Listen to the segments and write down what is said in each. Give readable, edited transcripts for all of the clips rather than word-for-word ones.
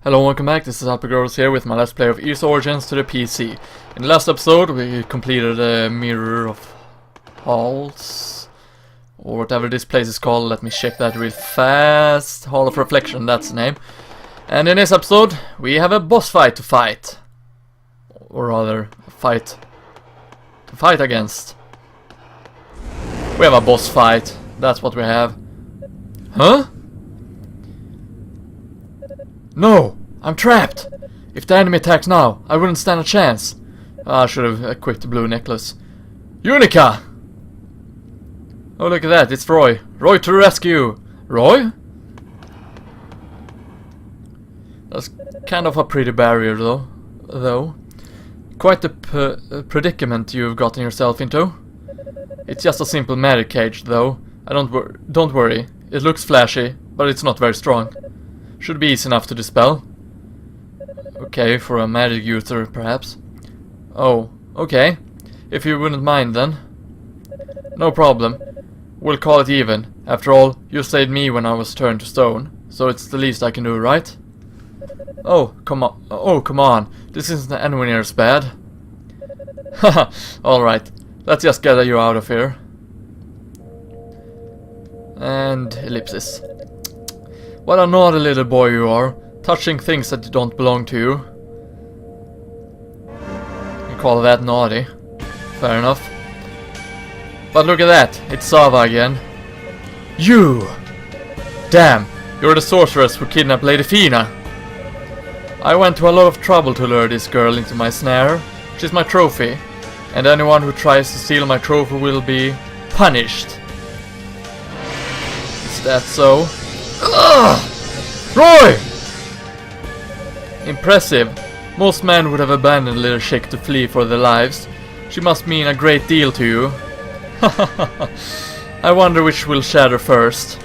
Hello and welcome back, this is LPGrodus here with my Let's Play of Ys Origins to the PC. In the last episode we completed a Mirror of Halls, or whatever this place is called. Let me check that real fast. Hall of Reflection, that's the name. And in this episode we have a boss fight to fight. Or rather, fight to fight against. We have a boss fight, that's what we have. Huh? No! I'm trapped! If the enemy attacks now, I wouldn't stand a chance. I should have equipped the blue necklace. Yunica! Oh, look at that, it's Roy. Roy to the rescue! Roy? That's kind of a pretty barrier, though. Quite the predicament you've gotten yourself into. It's just a simple magic cage, though. Don't worry. It looks flashy, but it's not very strong. Should be easy enough to dispel. Okay, for a magic user, perhaps. Oh, okay. If you wouldn't mind, then. No problem. We'll call it even. After all, you saved me when I was turned to stone, so it's the least I can do, right? Oh, come on. Oh, come on. This isn't anywhere near as bad. Haha, alright. Let's just get you out of here. And ellipsis. What a naughty little boy you are, touching things that don't belong to you. You call that naughty. Fair enough. But look at that, it's Zava again. You! Damn, you're the sorceress who kidnapped Lady Fina. I went to a lot of trouble to lure this girl into my snare. She's my trophy, and anyone who tries to steal my trophy will be punished. Is that so? Ugh! Roy! Impressive. Most men would have abandoned little chick to flee for their lives. She must mean a great deal to you. I wonder which will shatter first.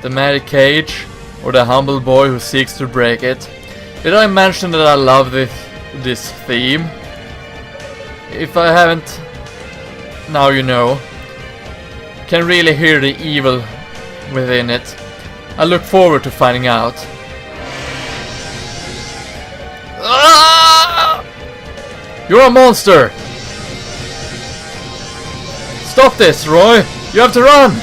The magic cage, or the humble boy who seeks to break it. Did I mention that I love this theme? If I haven't, now you know. Can really hear the evil within it. I look forward to finding out. Ah! You're a monster! Stop this, Roy! You have to run!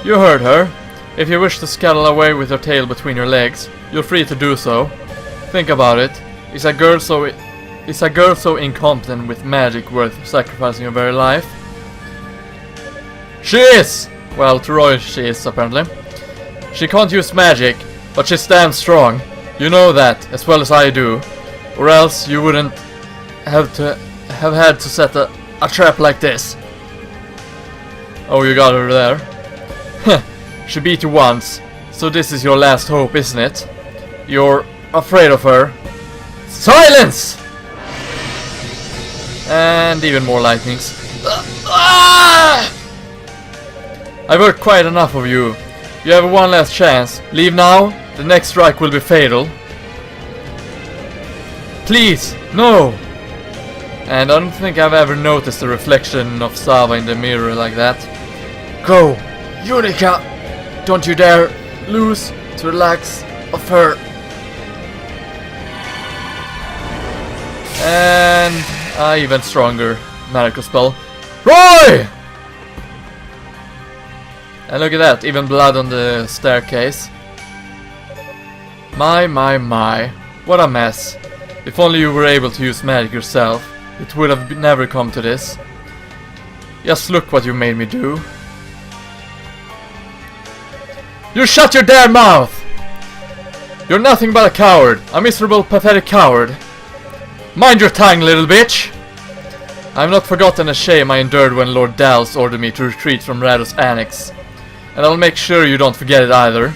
You heard her. If you wish to scuttle away with your tail between your legs, you're free to do so. Think about it. Is a girl so incompetent with magic worth sacrificing your very life? She is! Well, to Roy she is, apparently. She can't use magic, but she stands strong. You know that, as well as I do. Or else you wouldn't have had to set a trap like this. Oh, you got her there. Heh, she beat you once, so this is your last hope, isn't it? You're afraid of her. Silence! And even more lightnings. I've heard quite enough of you. You have one last chance. Leave now. The next strike will be fatal. Please, no! And I don't think I've ever noticed the reflection of Zava in the mirror like that. Go, Yunica! Don't you dare lose to the likes of her. And an even stronger magical spell. Roy! And look at that, even blood on the staircase. My, what a mess. If only you were able to use magic yourself, it would have never come to this. Just look what you made me do. You shut your damn mouth! You're nothing but a coward, a miserable, pathetic coward. Mind your tongue, little bitch! I've not forgotten the shame I endured when Lord Dallas ordered me to retreat from Radus Annex. And I'll make sure you don't forget it either.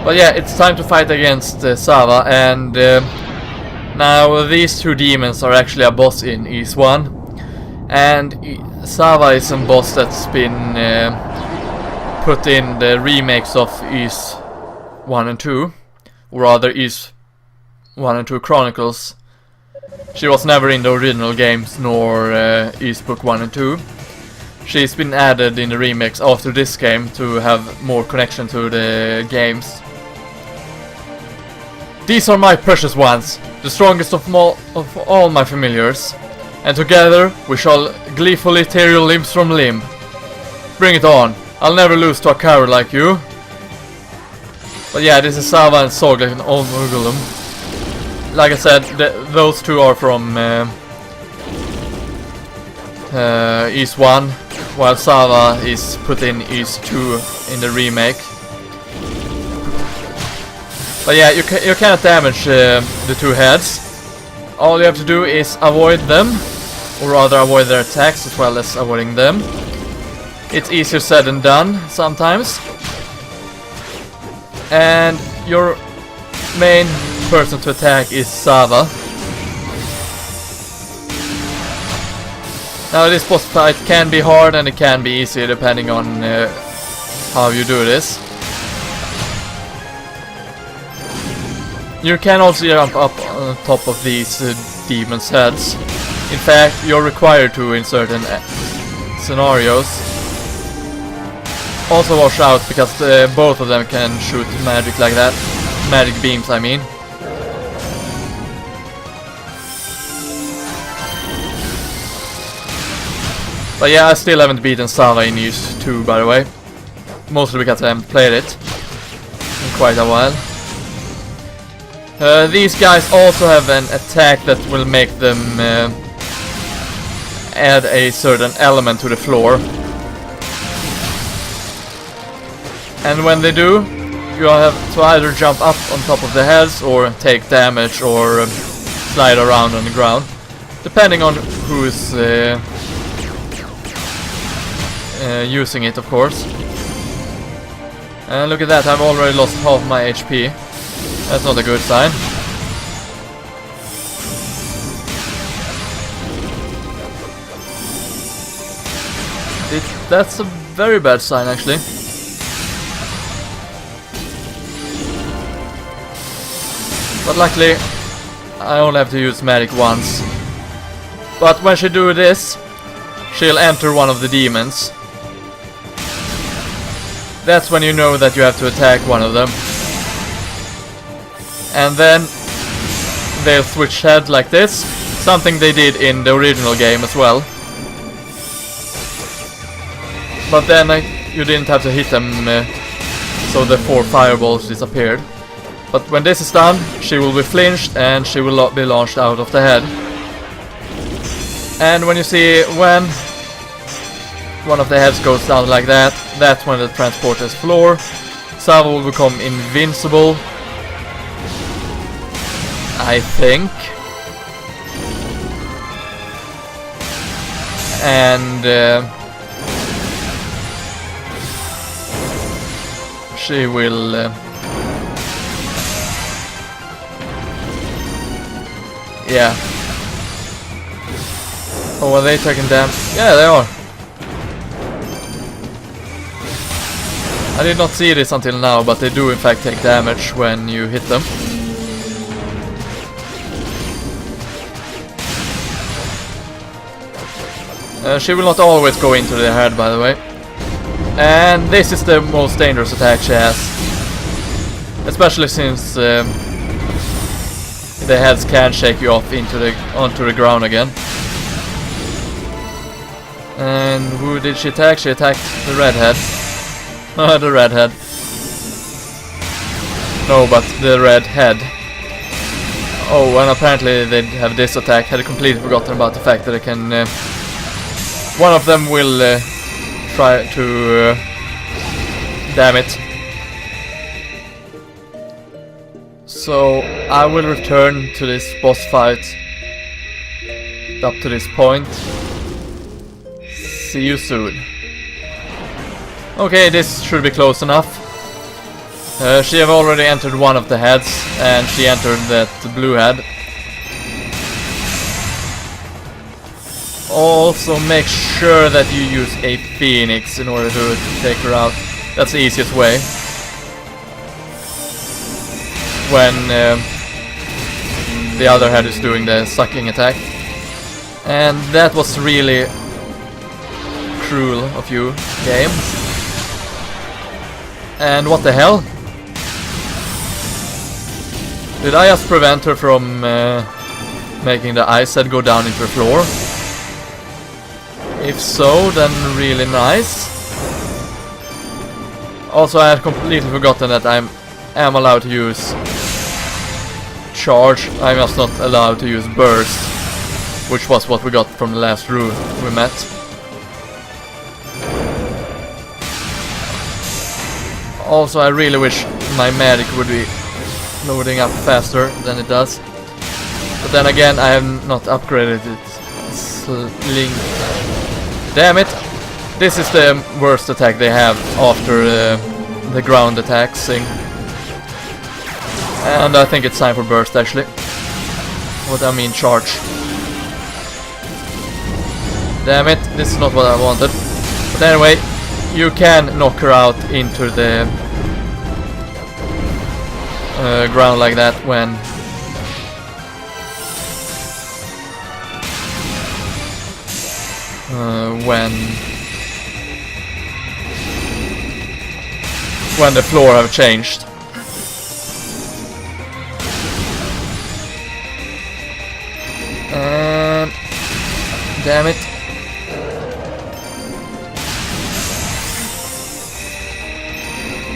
But yeah, it's time to fight against Zava, and now these two demons are actually a boss in Ys 1. And Zava is a boss that's been put in the remakes of Ys 1 and 2. Or rather Ys 1 and 2 Chronicles. She was never in the original games, nor Ys Book 1 and 2. She's been added in the remix after this game to have more connection to the games. These are my precious ones, the strongest of all my familiars, and together we shall gleefully tear your limbs from limb. Bring it on, I'll never lose to a coward like you. But yeah, this is Zava and Zog like an old Mugulum. Like I said, those two are from East 1, while Zava is put in East 2 in the remake. But yeah, you cannot damage the two heads. All you have to do is avoid them, or rather avoid their attacks as well as avoiding them. It's easier said than done sometimes. And your main person to attack is Zava. Now this boss fight can be hard and it can be easy depending on how you do this. You can also jump up on top of these demons' heads. In fact, you're required to in certain scenarios. Also watch out because both of them can shoot magic like that. Magic beams, I mean. But yeah, I still haven't beaten Zava in Use 2, by the way. Mostly because I haven't played it in quite a while. These guys also have an attack that will make them add a certain element to the floor. And when they do, you have to either jump up on top of the heads or take damage or slide around on the ground, depending on who is using it, of course. And look at that, I've already lost half my HP. That's not a good sign. That's a very bad sign, actually. But luckily, I only have to use magic once. But when she do this, she'll enter one of the demons. That's when you know that you have to attack one of them. And then they'll switch head like this, something they did in the original game as well. But then you didn't have to hit them, so the 4 fireballs disappeared. But when this is done, she will be flinched and she will be launched out of the head. And when you see when one of the heads goes down like that, that's when the transporter's floor. Zava will become invincible, I think. And she will yeah. Oh, are they taking damage? Yeah, they are. I did not see this until now, but they do in fact take damage when you hit them. She will not always go into the head, by the way. And this is the most dangerous attack she has. Especially since the heads can shake you off onto the ground again. And who did she attack? She attacked the redhead. The redhead. No, but the red head. Oh, and apparently they have this attack. Had completely forgotten about the fact that they can... one of them will try to damn it. So I will return to this boss fight up to this point. See you soon. Okay, this should be close enough. She have already entered one of the heads, and she entered that blue head. Also make sure that you use a phoenix in order to take her out. That's the easiest way. When the other head is doing the sucking attack. And that was really cruel of you, game. And what the hell? Did I just prevent her from making the ice head go down into the floor? If so, then really nice. Also, I had completely forgotten that I am allowed to use charge. I'm just not allowed to use burst, which was what we got from the last room we met. Also, I really wish my medic would be loading up faster than it does. But then again, I have not upgraded it. Sling. Damn it! This is the worst attack they have after the ground attack thing. And I think it's time for burst, actually. What I mean, charge. Damn it, this is not what I wanted. But anyway, you can knock her out into the ground like that when the floor have changed. Damn it.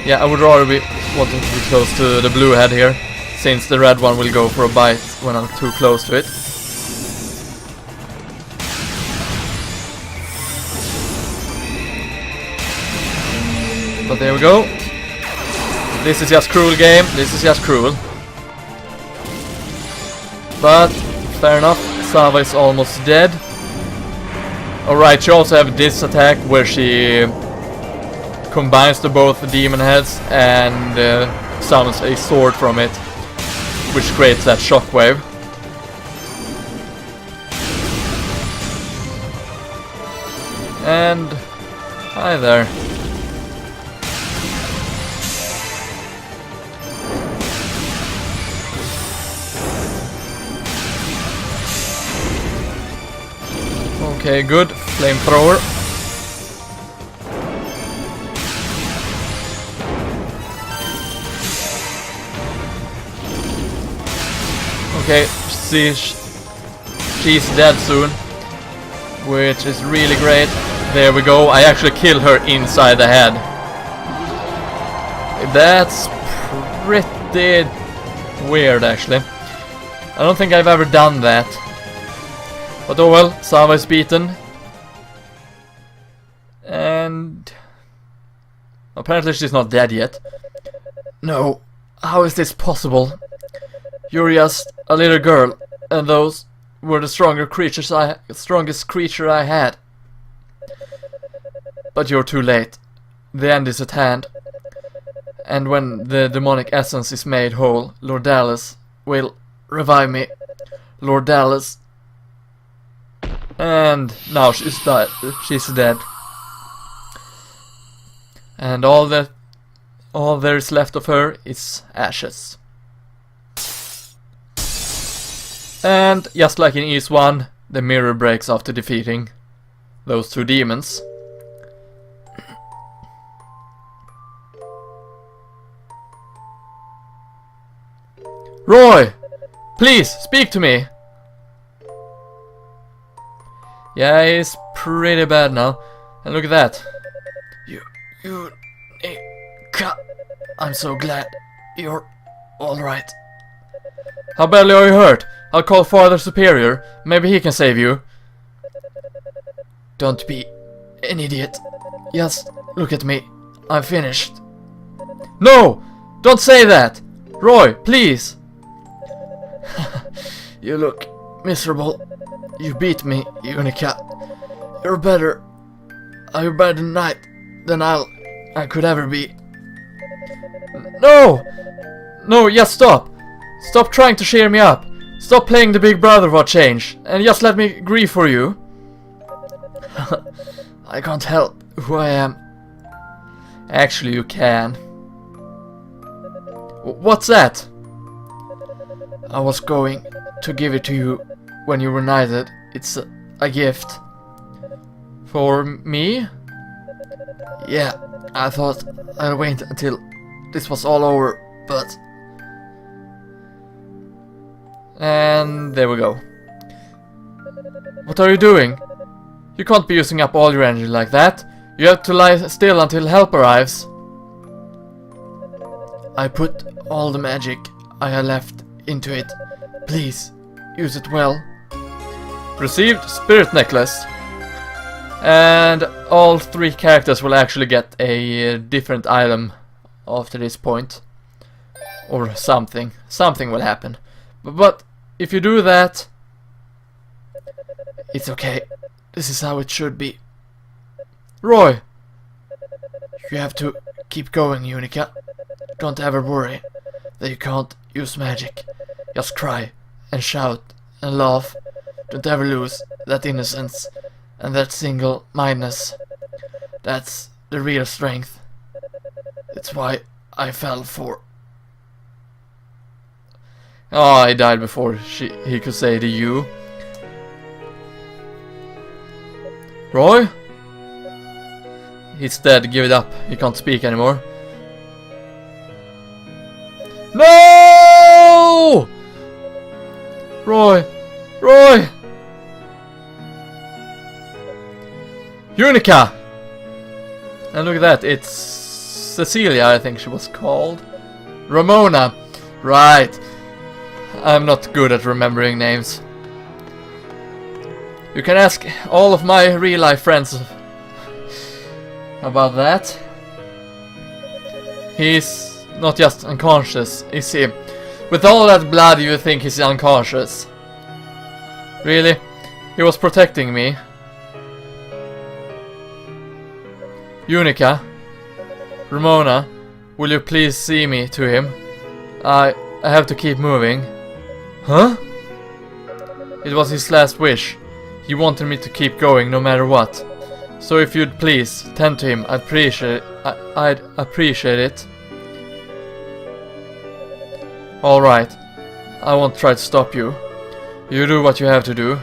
Yeah, I would rather be wanting to be close to the blue head here, since the red one will go for a bite when I'm too close to it. But there we go. This is just cruel, game. This is just cruel. But fair enough. Zava is almost dead. Alright, she also have this attack where she combines the both demon heads and summons a sword from it, which creates that shockwave. And hi there. Okay, good. Flamethrower. Okay, she's dead soon, which is really great. There we go. I actually killed her inside the head. That's pretty weird, actually. I don't think I've ever done that. But oh well, Zava is beaten. And apparently she's not dead yet. No, how is this possible? You're just a little girl, and those were the strongest creature I had. But you're too late. The end is at hand. And when the demonic essence is made whole, Lord Dallas will revive me. Lord Dallas. And now she's dead. She's dead. And all there is left of her is ashes. And just like in East 1, the mirror breaks after defeating those two demons. Roy! Please, speak to me! Yeah, he's pretty bad now. And look at that. Yunica. I'm so glad you're alright. How badly are you hurt? I'll call Father Superior. Maybe he can save you. Don't be an idiot. Just look at me. I'm finished. No! Don't say that! Roy, please! You look miserable. You beat me, Yunica. You're better tonight than I could ever be. No! No, just stop! Stop trying to cheer me up. Stop playing the big brother for a change, and just let me grieve for you. I can't help who I am. Actually, you can. What's that? I was going to give it to you when you were knighted. It's a gift For me? Yeah, I thought I'd wait until this was all over, but... And there we go. What are you doing? You can't be using up all your energy like that. You have to lie still until help arrives. I put all the magic I had left into it. Please, use it well. Received Spirit Necklace. And all 3 characters will actually get a different item after this point. Or something. Something will happen. But if you do that... It's okay. This is how it should be. Roy! You have to keep going, Yunica. Don't ever worry that you can't use magic. Just cry and shout and laugh. Don't ever lose that innocence and that single-mindedness. That's the real strength. It's why I fell for... Oh, I died before he could say the you. Roy? He's dead, give it up. He can't speak anymore. No! Roy! Roy! Yunica! And look at that, it's Cecilia, I think she was called. Ramona. Right. I'm not good at remembering names. You can ask all of my real-life friends about that. He's not just unconscious, is he? With all that blood, you think he's unconscious? Really? He was protecting me. Yunica, Ramona, will you please see me to him? I have to keep moving. Huh? It was his last wish. He wanted me to keep going no matter what. So if you'd please tend to him, I'd appreciate it. Alright. I won't try to stop you. You do what you have to do.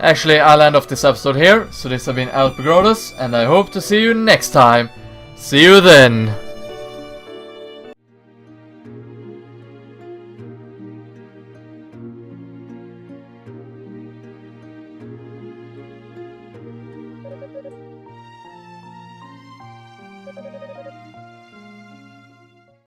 Actually, I'll end off this episode here. So this has been LPGrodus, and I hope to see you next time. See you then!